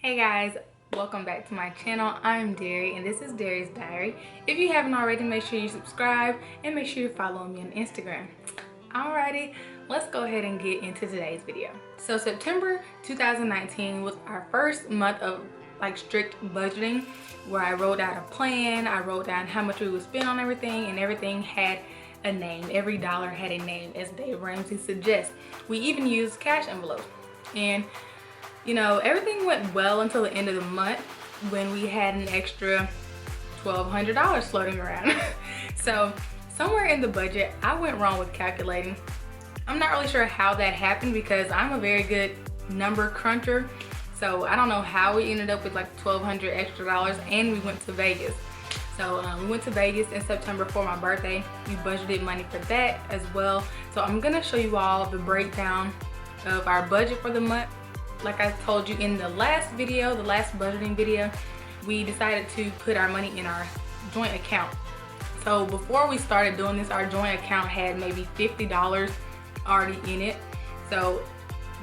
Hey guys, welcome back to my channel. I'm Derri and this is Derri's Diary. If you haven't already, make sure you subscribe and make sure you follow me on Instagram. Alrighty, let's go ahead and get into today's video. So September 2019 was our first month of strict budgeting, where I wrote out a plan. I wrote down how much we would spend on everything, and everything had a name. Every dollar had a name, as Ramsey suggests. We even used cash envelopes. And you know, everything went well until the end of the month, when we had an extra $1,200 floating around. So somewhere in the budget, I went wrong with calculating. I'm not really sure how that happened, because I'm a very good number cruncher. So I don't know how we ended up with like $1,200 extra dollars, and we went to Vegas. So we went to Vegas in September for my birthday. We budgeted money for that as well. So I'm gonna show you all the breakdown of our budget for the month. Like I told you in the last video, the last budgeting video, we decided to put our money in our joint account. So before we started doing this, our joint account had maybe $50 already in it. So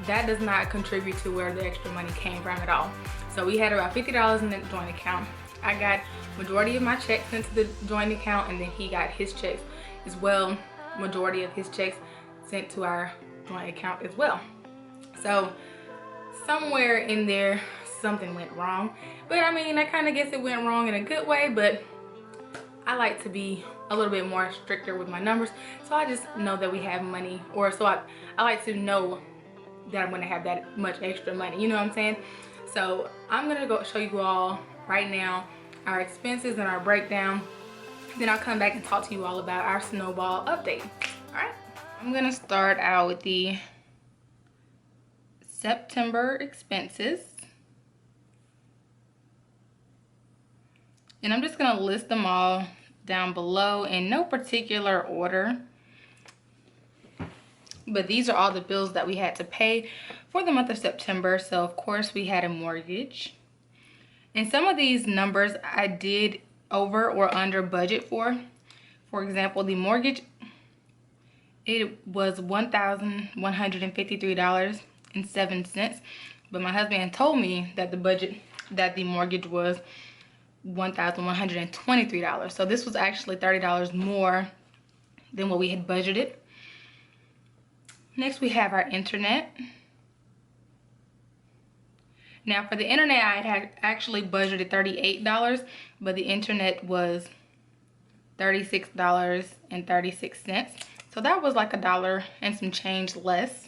that does not contribute to where the extra money came from at all. So we had about $50 in the joint account. I got majority of my checks sent to the joint account, and then he got his checks as well. Majority of his checks sent to our joint account as well. So somewhere in there something went wrong, but I mean, I kind of guess it went wrong in a good way. But I like to be a little bit more stricter with my numbers, so I just know that we have money, or so I like to know that I'm going to have that much extra money, you know what I'm saying? So I'm gonna go show you all right now our expenses and our breakdown. Then I'll come back and talk to you all about our Snowball update. All right, I'm gonna start out with the September expenses, and I'm just going to list them all down below in no particular order, but these are all the bills that we had to pay for the month of September. So of course we had a mortgage, and some of these numbers I did over or under budget for. For example, the mortgage, it was $1,153.07, but my husband told me that the mortgage was $1,123. So this was actually $30 more than what we had budgeted. Next, we have our internet. Now for the internet, I had actually budgeted $38, but the internet was $36.36. So that was like $1 and some change less.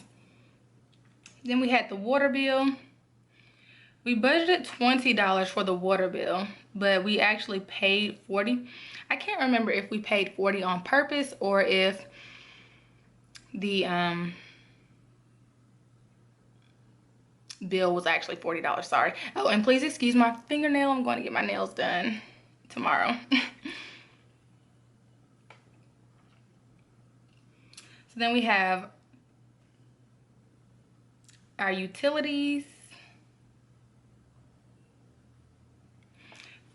Then we had the water bill. We budgeted $20 for the water bill, but we actually paid $40. I can't remember if we paid $40 on purpose, or if the bill was actually $40, sorry. Oh, and please excuse my fingernail. I'm going to get my nails done tomorrow. So then we have our utilities.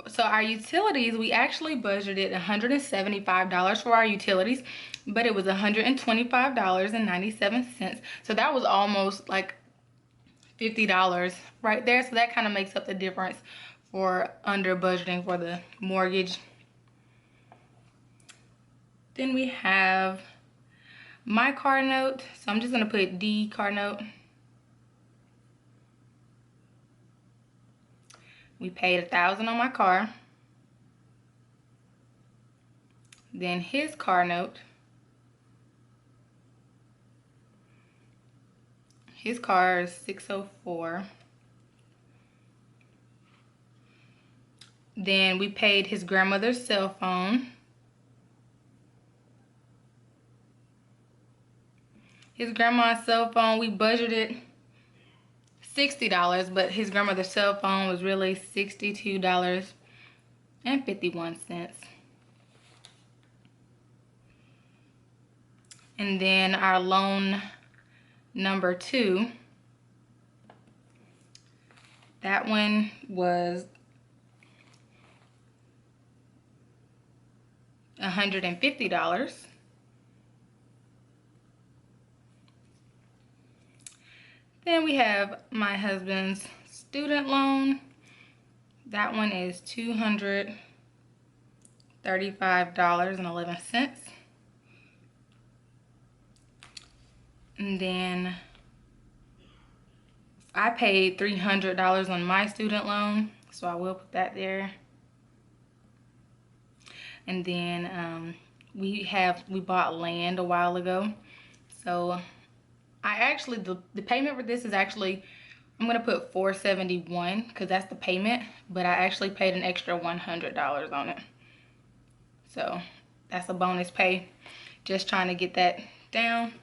So our utilities, we actually budgeted $175 for our utilities, but it was $125.97. So that was almost like $50 right there. So that kind of makes up the difference for under budgeting for the mortgage. Then we have my car note. So I'm just going to put D car note. We paid $1,000 on my car. Then his car note. His car is $604. Then we paid his grandmother's cell phone. His grandma's cell phone, we budgeted $60, but his grandmother's cell phone was really $62.51. And then our loan number 2, that one was $150. Then we have my husband's student loan. That one is $235.11. And then I paid $300 on my student loan, so I will put that there. And then we bought land a while ago, so I actually the payment for this is actually, I'm gonna put $471 because that's the payment, but I actually paid an extra $100 on it, so that's a bonus pay. Just trying to get that down.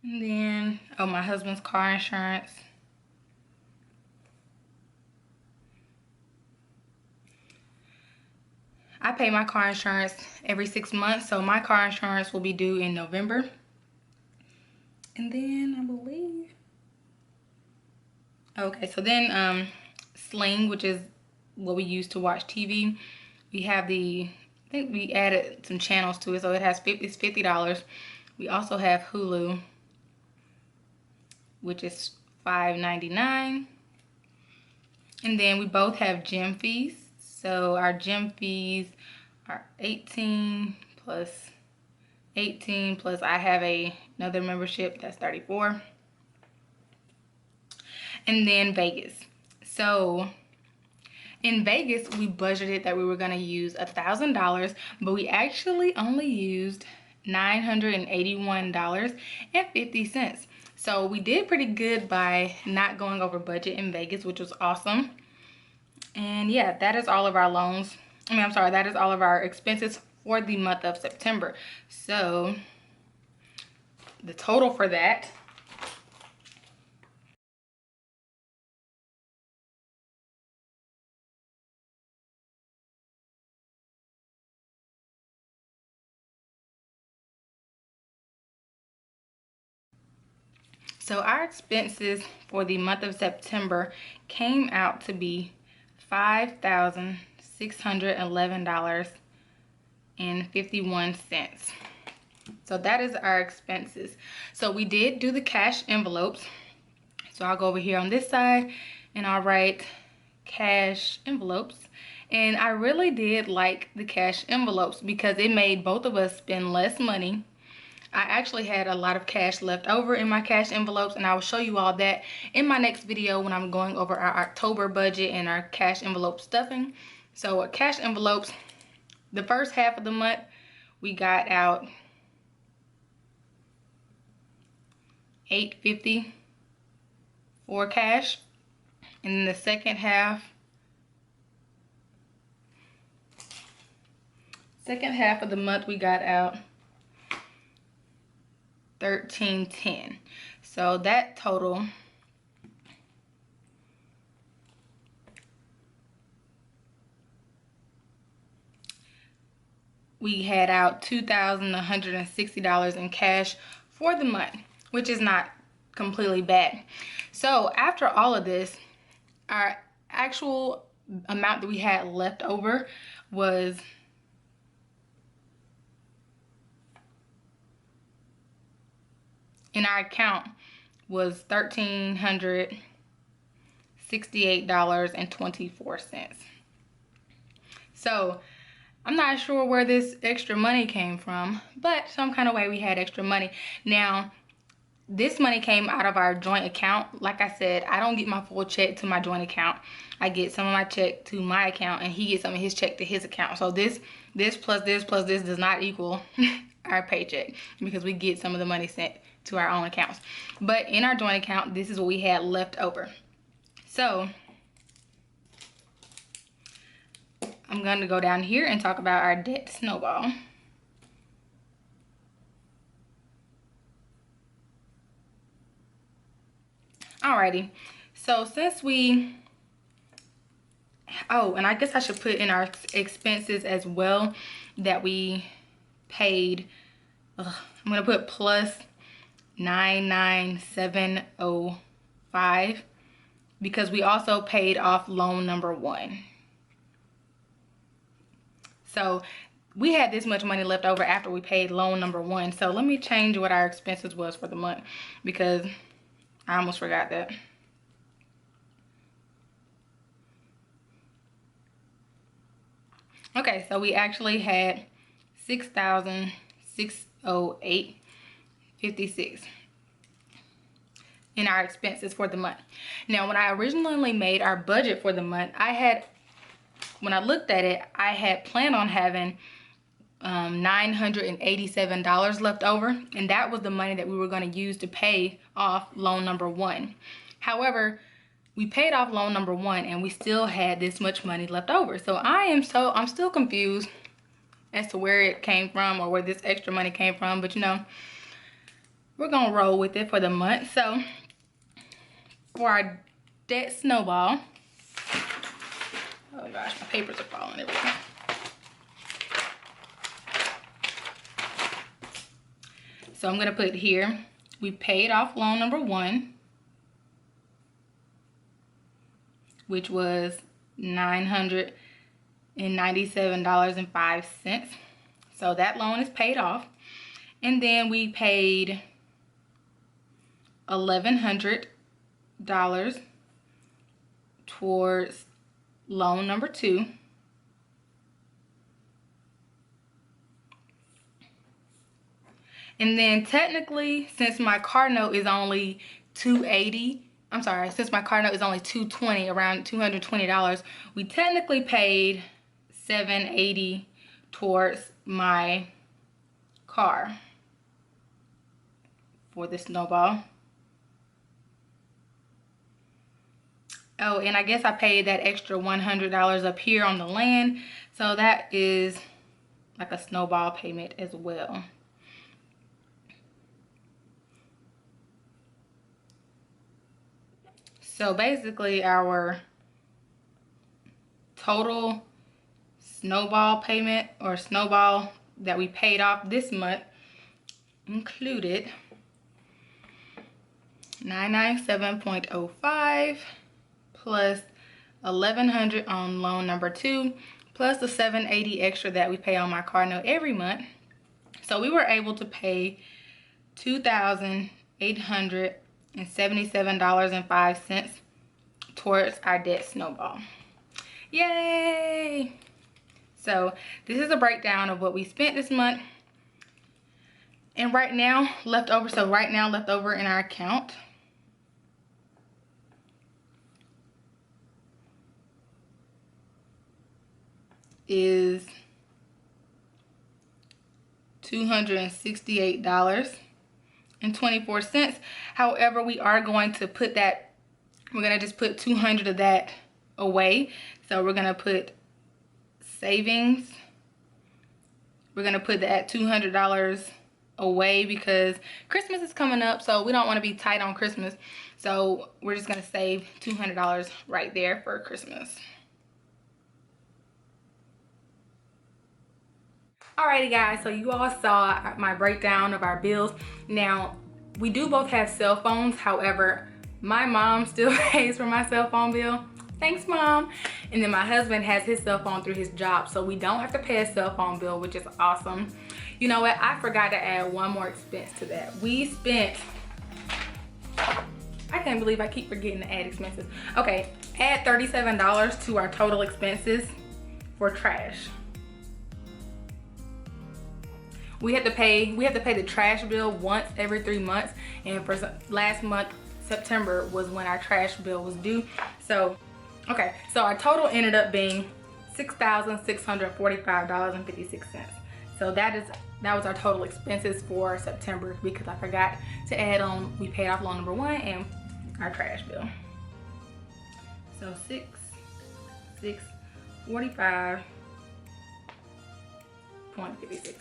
And then, oh, my husband's car insurance. I pay my car insurance every 6 months, so my car insurance will be due in November. And then I believe, okay, so then Sling, which is what we use to watch TV. We have I think we added some channels to it, so it's $50. We also have Hulu, which is $5.99. And then we both have gym fees. So our gym fees are 18 plus 18 plus I have another membership that's 34. And then Vegas. So in Vegas, we budgeted that we were gonna use $1,000, but we actually only used $981.50. So we did pretty good by not going over budget in Vegas, which was awesome. And yeah, that is all of our loans. That is all of our expenses for the month of September. So the total for that our expenses for the month of September came out to be $5,611.51. So that is our expenses. So we did do the cash envelopes. So I'll go over here on this side and I'll write cash envelopes. And I really did like the cash envelopes because it made both of us spend less money. I actually had a lot of cash left over in my cash envelopes, and I will show you all that in my next video when I'm going over our October budget and our cash envelope stuffing. So cash envelopes, the first half of the month, we got out $850 for cash, and then the second half of the month we got out $1310. So that total we had out $2,160 in cash for the month, which is not completely bad. So after all of this, our actual amount that we had left over was in our account was $1,368.24. So I'm not sure where this extra money came from, but some kind of way we had extra money. Now, this money came out of our joint account. Like I said, I don't get my full check to my joint account. I get some of my check to my account, and he gets some of his check to his account. So this plus this does not equal our paycheck, because we get some of the money sent to our own accounts. But in our joint account, this is what we had left over. So I'm going to go down here and talk about our debt snowball. Alrighty, so since we, oh, and I guess I should put in our expenses as well that we paid, I'm gonna put plus 99705 because we also paid off loan number 1. So we had this much money left over after we paid loan number 1. So let me change what our expenses was for the month, because I almost forgot that. Okay, so we actually had $6,608.56 in our expenses for the month. Now, when I originally made our budget for the month, when I looked at it, I had planned on having $987 left over, and that was the money that we were going to use to pay off loan number 1. However, we paid off loan number 1 and we still had this much money left over. So I'm still confused as to where it came from or where this extra money came from, but you know, we're gonna roll with it for the month. So for our debt snowball, oh gosh, my papers are falling everywhere. So I'm gonna put here, we paid off loan number 1, which was $997.05. So that loan is paid off. And then we paid $1,100 towards loan number 2. And then technically, since my car note is only $220, around $220, we technically paid $780 towards my car for the snowball. Oh, and I guess I paid that extra $100 up here on the land, so that is like a snowball payment as well. So basically our total snowball payment or snowball that we paid off this month included $997.05 plus $1,100 on loan number 2 plus the $780 extra that we pay on my car note every month. So we were able to pay $2,877.05 towards our debt snowball. Yay! So this is a breakdown of what we spent this month. And right now leftover in our account is $268.24. However, we are going to put that, we're going to just put $200 of that away. So we're going to put savings. We're going to put that $200 away because Christmas is coming up, so we don't want to be tight on Christmas. So we're just going to save $200 right there for Christmas. Alrighty guys, so you all saw my breakdown of our bills. Now, we do both have cell phones. However, my mom still pays for my cell phone bill. Thanks, Mom. And then my husband has his cell phone through his job, so we don't have to pay a cell phone bill, which is awesome. You know what? I forgot to add one more expense to that. We spent, I can't believe I keep forgetting to add expenses. Okay, add $37 to our total expenses for trash. We have to pay the trash bill once every 3 months, and for last month, September, was when our trash bill was due. So, okay, so our total ended up being $6,645.56. So that was our total expenses for September, because I forgot to add on, we paid off loan number 1 and our trash bill. So $6,645.56.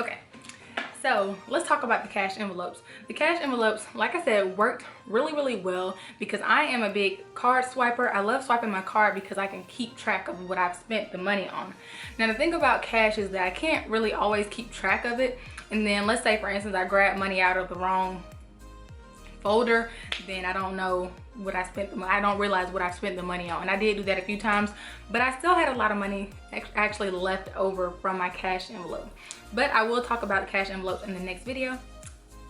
Okay, so let's talk about the cash envelopes. The cash envelopes, like I said, worked really well because I am a big card swiper. I love swiping my card because I can keep track of what I've spent the money on. Now the thing about cash is that I can't really always keep track of it. And then let's say, for instance, I grab money out of the wrong folder, then I don't know what I spent, I don't realize what I spent the money on. And I did do that a few times, but I still had a lot of money actually left over from my cash envelope. But I will talk about the cash envelopes in the next video.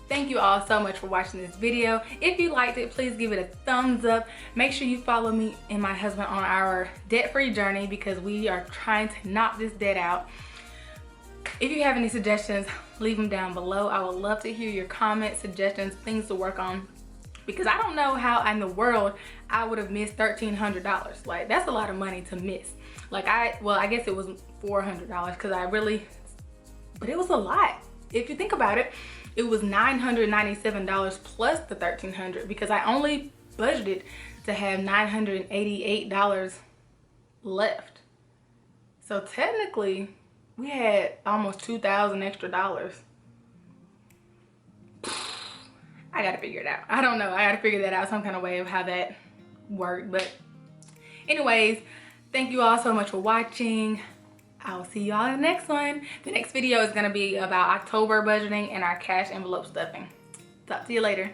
Thank you all so much for watching this video. If you liked it, please give it a thumbs up. Make sure you follow me and my husband on our debt-free journey because we are trying to knock this debt out. If you have any suggestions, leave them down below. I would love to hear your comments, suggestions, things to work on, because I don't know how in the world I would have missed $1,300. Like, that's a lot of money to miss. Like, I guess it was $400 because but it was a lot. If you think about it, it was $997 plus the $1,300 because I only budgeted to have $988 left. So technically, we had almost $2,000 extra dollars. I gotta figure it out. I don't know. I gotta figure that out some kind of way of how that worked. But anyways, thank you all so much for watching. I'll see y'all in the next one. The next video is gonna be about October budgeting and our cash envelope stuffing. Talk to you later.